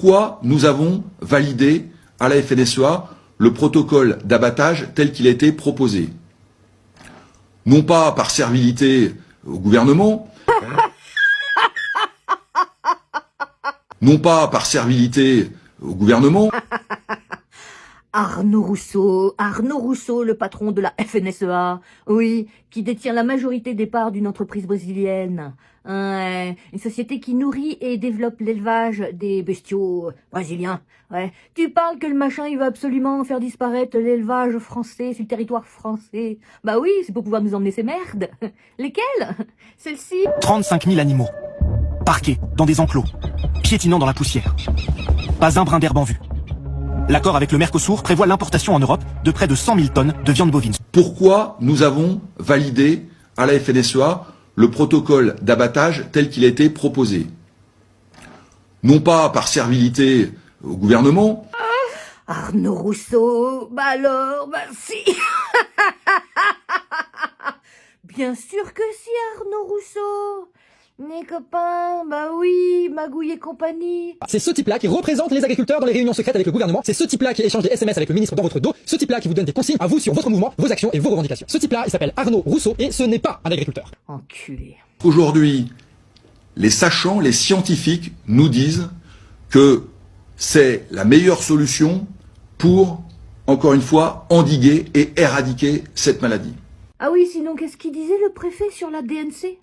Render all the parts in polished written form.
pourquoi nous avons validé à la FNSEA le protocole d'abattage tel qu'il a été proposé. Non pas par servilité au gouvernement, non pas par servilité au gouvernement, Arnaud Rousseau, le patron de la FNSEA, oui, qui détient la majorité des parts d'une entreprise brésilienne. Ouais, une société qui nourrit et développe l'élevage des bestiaux brésiliens. Ouais. Tu parles que le machin, il va absolument faire disparaître l'élevage français sur le territoire français. Bah oui, c'est pour pouvoir nous emmener ces merdes. Lesquelles? Celles-ci. 35 000 animaux, parqués dans des enclos, piétinant dans la poussière. Pas un brin d'herbe en vue. L'accord avec le Mercosur prévoit l'importation en Europe de près de 100 000 tonnes de viande bovine. Pourquoi nous avons validé à la FNSEA le protocole d'abattage tel qu'il a été proposé. Non pas par servilité au gouvernement. Arnaud Rousseau, bah alors, bah si. Bien sûr que si, Arnaud Rousseau. Mes copains, bah oui, Magouille et compagnie. C'est ce type-là qui représente les agriculteurs dans les réunions secrètes avec le gouvernement. C'est ce type-là qui échange des SMS avec le ministre dans votre dos. Ce type-là qui vous donne des consignes à vous sur votre mouvement, vos actions et vos revendications. Ce type-là, il s'appelle Arnaud Rousseau et ce n'est pas un agriculteur. Enculé. Aujourd'hui, les sachants, les scientifiques nous disent que c'est la meilleure solution pour, encore une fois, endiguer et éradiquer cette maladie. Ah oui, sinon qu'est-ce qu'il disait le préfet sur la DNC ?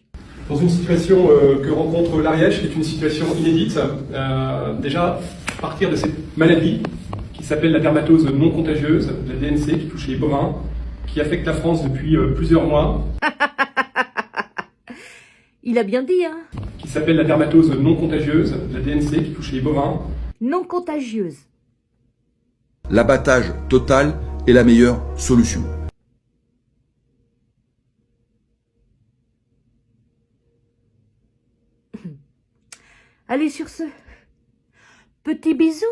Dans une situation que rencontre l'Ariège, qui est une situation inédite, déjà partir de cette maladie qui s'appelle la dermatose non contagieuse, la DNC, qui touche les bovins, qui affecte la France depuis plusieurs mois. Il a bien dit, hein. Qui s'appelle la dermatose non contagieuse, la DNC, qui touche les bovins. Non contagieuse. L'abattage total est la meilleure solution. Allez, sur ce, petit bisou.